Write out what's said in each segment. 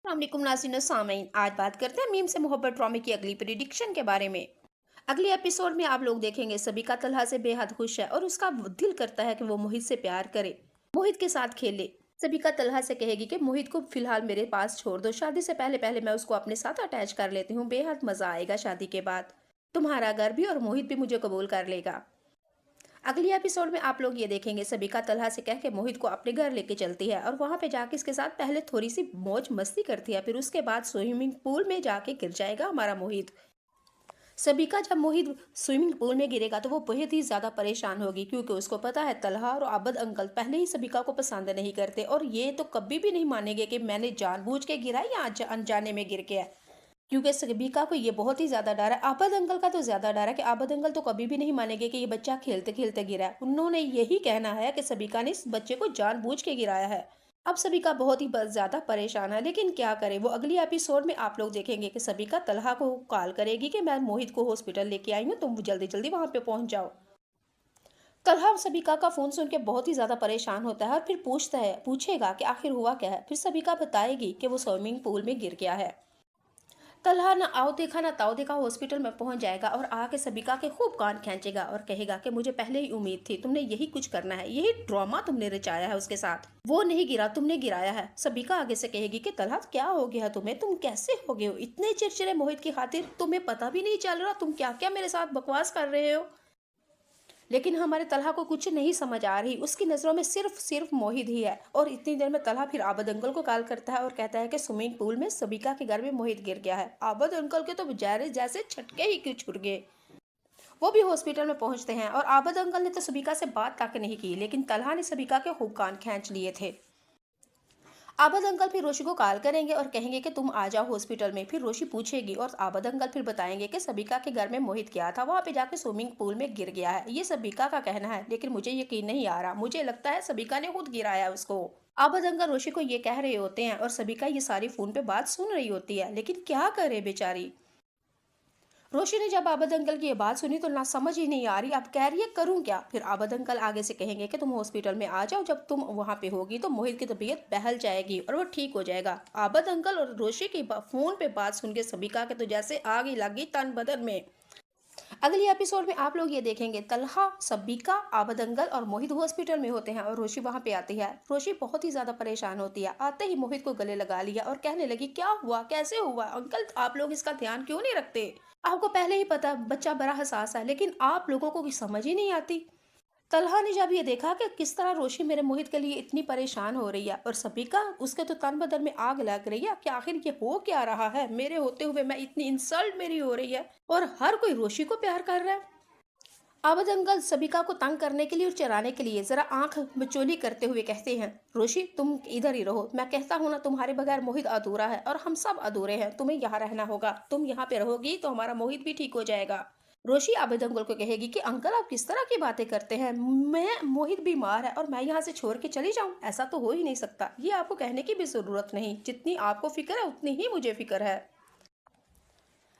अस्सलामुअलैकुम नाज़रीन सामीन। आज बात करते हैं मीम से मोहब्बत ड्रामे की अगली प्रिडिक्शन के बारे में। अगले एपिसोड में आप लोग देखेंगे सबिका तलहा से बेहद खुश है और उसका दिल करता है कि वो मोहित से प्यार करे, मोहित के साथ खेले। सबिका तलहा से कहेगी कि मोहित को फिलहाल मेरे पास छोड़ दो, शादी से पहले पहले मैं उसको अपने साथ अटैच कर लेती हूँ, बेहद मजा आएगा शादी के बाद। तुम्हारा घर भी और मोहित भी मुझे कबूल कर लेगा। अगली एपिसोड में आप लोग ये देखेंगे सबिका तलहा से कह के मोहित को अपने घर लेके चलती है और वहां पे जाके इसके साथ पहले थोड़ी सी मौज मस्ती करती है, फिर उसके बाद स्विमिंग पूल में जाके गिर जाएगा हमारा मोहित। सबिका जब मोहित स्विमिंग पूल में गिरेगा तो वो बहुत ही ज्यादा परेशान होगी, क्योंकि उसको पता है तलहा और आबद अंकल पहले ही सबिका को पसंद नहीं करते और ये तो कभी भी नहीं मानेंगे कि मैंने जानबूझ के गिरा या अनजाने में गिर गया। क्योंकि सबिका को ये बहुत ही ज्यादा डर है। आबद अंकल का तो ज्यादा डर है कि आबद अंकल तो कभी भी नहीं मानेंगे कि ये बच्चा खेलते खेलते गिरा है। उन्होंने यही कहना है कि सबिका ने इस बच्चे को जानबूझ के गिराया है। अब सबिका बहुत ही ज्यादा परेशान है, लेकिन क्या करे वो अगली एपिसोड में आप लोग देखेंगे कि सबिका तलहा को कॉल करेगी कि मैं मोहित को हॉस्पिटल लेके आई हूँ, तुम जल्दी जल्दी वहां पे पहुंच जाओ। तलहा सबिका का फोन सुन के बहुत ही ज्यादा परेशान होता है और फिर पूछेगा कि आखिर हुआ क्या है। फिर सबिका बताएगी कि वो स्विमिंग पूल में गिर गया है। तलहा ना आओ देखा ना ताओ देखा हॉस्पिटल में पहुंच जाएगा और आके सबिका के खूब कान खींचेगा और कहेगा कि मुझे पहले ही उम्मीद थी, तुमने यही कुछ करना है, यही ड्रामा तुमने रचाया है उसके साथ, वो नहीं गिरा तुमने गिराया है। सबिका आगे से कहेगी कि तलहा क्या हो गया तुम्हें, तुम कैसे हो गए हो इतने चिड़चिड़े मोहित की खातिर, तुम्हें पता भी नहीं चल रहा तुम क्या क्या मेरे साथ बकवास कर रहे हो। लेकिन हमारे तलहा को कुछ नहीं समझ आ रही, उसकी नजरों में सिर्फ सिर्फ मोहित ही है। और इतनी देर में तलहा फिर आबद अंकल को कॉल करता है और कहता है कि स्विमिंग पूल में सबिका के घर में मोहित गिर गया है। आबद अंकल के तो बेचारे जैसे छटके ही क्यों छुट गए। वो भी हॉस्पिटल में पहुंचते हैं और आबद अंकल ने तो सबिका से बात तक नहीं की, लेकिन तलहा ने सबिका के खूब कान खींच लिए थे। आबद अंकल फिर रोशी को कॉल करेंगे और कहेंगे कि तुम आ जाओ हॉस्पिटल में। फिर रोशी पूछेगी और आबद अंकल फिर बताएंगे कि सबिका के घर में मोहित गया था, वहां पे जाके स्विमिंग पूल में गिर गया है। ये सबिका का कहना है, लेकिन मुझे यकीन नहीं आ रहा, मुझे लगता है सबिका ने खुद गिराया उसको। आबद अंकल रोशी को ये कह रहे होते हैं और सबिका ये सारी फोन पे बात सुन रही होती है, लेकिन क्या करे बेचारी। रोशी ने जब आबद अंकल की ये बात सुनी तो ना समझ ही नहीं आ रही, अब कह रही है करूं क्या। फिर आबद अंकल आगे से कहेंगे कि तुम हॉस्पिटल में आ जाओ, जब तुम वहां पे होगी तो मोहित की तबीयत बहल जाएगी और वो ठीक हो जाएगा। आबद अंकल और रोशी की फोन पे बात सुन के सबिका के तो जैसे आग ही लगी तन बदन में। अगली एपिसोड में आप लोग ये देखेंगे तलहा सबिका आबद अंकल और मोहित हॉस्पिटल में होते हैं और रोशी वहां पे आती है। रोशी बहुत ही ज्यादा परेशान होती है, आते ही मोहित को गले लगा लिया और कहने लगी क्या हुआ कैसे हुआ अंकल, आप लोग इसका ध्यान क्यों नहीं रखते, आपको पहले ही पता बच्चा बड़ा हसास है, लेकिन आप लोगों को कुछ समझ ही नहीं आती। तलहा ने जब ये देखा कि किस तरह रोशी मेरे मोहित के लिए इतनी परेशान हो रही है और सबिका उसके तो तन बदन में आग लग रही है कि आखिर ये हो क्या रहा है, मेरे होते हुए मैं इतनी इंसल्ट मेरी हो रही है और हर कोई रोशी को प्यार कर रहा है। आबद अंकल सबिका को तंग करने के लिए और चराने के लिए जरा आंख मिचोली करते हुए कहते हैं रोशी तुम इधर ही रहो, मैं कहता हूँ ना तुम्हारे बगैर मोहित अधूरा है और हम सब अधूरे हैं, तुम्हें यहाँ रहना होगा, तुम यहाँ पे रहोगी तो हमारा मोहित भी ठीक हो जाएगा। रोशी आबिद अंकल को कहेगी कि अंकल आप किस तरह की बातें करते हैं, मैं मोहित बीमार है और मैं यहाँ से छोड़ के चली जाऊं, ऐसा तो हो ही नहीं सकता, ये आपको कहने की भी जरूरत नहीं, जितनी आपको फिक्र है उतनी ही मुझे फिक्र है।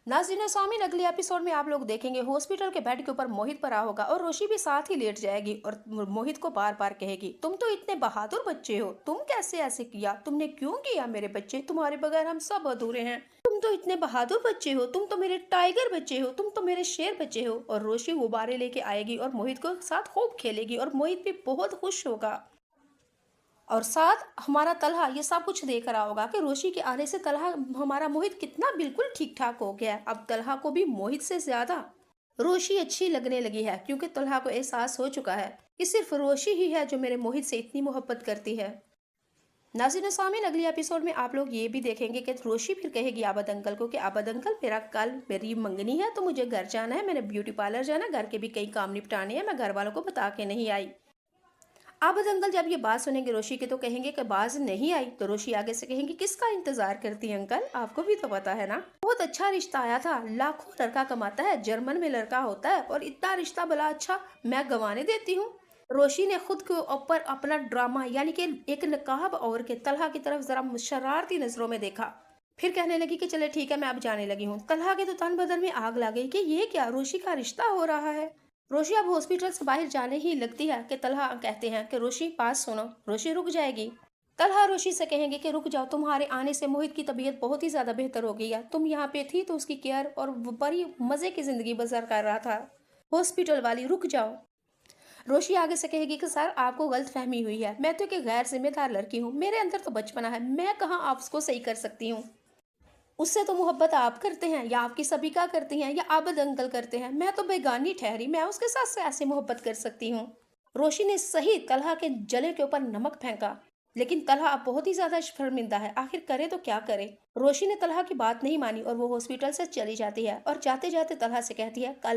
नाज़रीन सामीन अगले एपिसोड में आप लोग देखेंगे हॉस्पिटल के बेड के ऊपर मोहित पड़ा होगा और रोशी भी साथ ही लेट जाएगी और मोहित को बार बार कहेगी तुम तो इतने बहादुर बच्चे हो, तुम कैसे ऐसे किया, तुमने क्यों किया मेरे बच्चे, तुम्हारे बगैर हम सब अधूरे हैं, तुम तो इतने बहादुर बच्चे हो, तुम तो मेरे टाइगर बच्चे हो, तुम तो मेरे शेर बच्चे हो। और रोशी गुब्बारे लेके आएगी और मोहित को साथ खूब खेलेगी और मोहित भी बहुत खुश होगा। और साथ हमारा तलहा ये सब कुछ देख रहा होगा कि रोशी के आने से तलहा हमारा मोहित कितना बिल्कुल ठीक ठाक हो गया है। अब तलहा को भी मोहित से ज्यादा रोशी अच्छी लगने लगी है, क्योंकि तलहा को एहसास हो चुका है कि सिर्फ रोशी ही है जो मेरे मोहित से इतनी मोहब्बत करती है। नाज़रीन सामीन अगली एपिसोड में आप लोग ये भी देखेंगे कि रोशी फिर कहेगी आबद अंकल को कि आबद अंकल मेरा कल मेरी मंगनी है तो मुझे घर जाना है, मैंने ब्यूटी पार्लर जाना, घर के भी कई काम निपटाने हैं, मैं घर वालों को बता के नहीं आई। आबद अंकल जब ये बात सुनेंगे रोशी के तो कहेंगे कि बाज नहीं आई, तो रोशी आगे से कहेंगे किसका इंतजार करती है अंकल, आपको भी तो पता है ना बहुत अच्छा रिश्ता आया था, लाखों लड़का कमाता है, जर्मन में लड़का होता है और इतना रिश्ता भला अच्छा मैं गंवाने देती हूँ। रोशी ने खुद के ऊपर अपना ड्रामा यानी कि एक नकाब और के तलहा की तरफ जरा शरारती नजरों में देखा, फिर कहने लगी कि चले ठीक है मैं अब जाने लगी हूँ। तलहा के तो तन बदन में आग लग गई कि ये क्या रोशी का रिश्ता हो रहा है। रोशी अब हॉस्पिटल से बाहर जाने ही लगती है कि तलहा कहते हैं कि रोशी पास सुनो, रोशी रुक जाएगी। तलहा रोशी से कहेंगे कि रुक जाओ, तुम्हारे आने से मोहित की तबीयत बहुत ही ज्यादा बेहतर हो गई है। तुम यहाँ पे थी तो उसकी केयर और वो बड़ी मजे की जिंदगी बसर कर रहा था। हॉस्पिटल वाली, रुक जाओ। रोशी आगे से कहेगी कि सर आपको गलत फहमी हुई है, मैं तो एक गैर जिम्मेदार लड़की हूँ, मेरे अंदर तो बचपना है, मैं कहाँ आपको सही कर सकती हूँ। उससे तो मोहब्बत आप करते हैं या आपकी सबिका करती हैं या आबद अंकल करते हैं, मैं तो बेगानी ठहरी, मैं उसके साथ से ऐसे मोहब्बत कर सकती हूँ। रोशी ने सही तलहा के जले के ऊपर नमक फेंका, लेकिन तलहा अब बहुत ही ज्यादा शर्मिंदा है, आखिर करे तो क्या करे। रोशी ने तलहा की बात नहीं मानी और वो हॉस्पिटल से चली जाती है और जाते जाते तलहा से कहती है, कल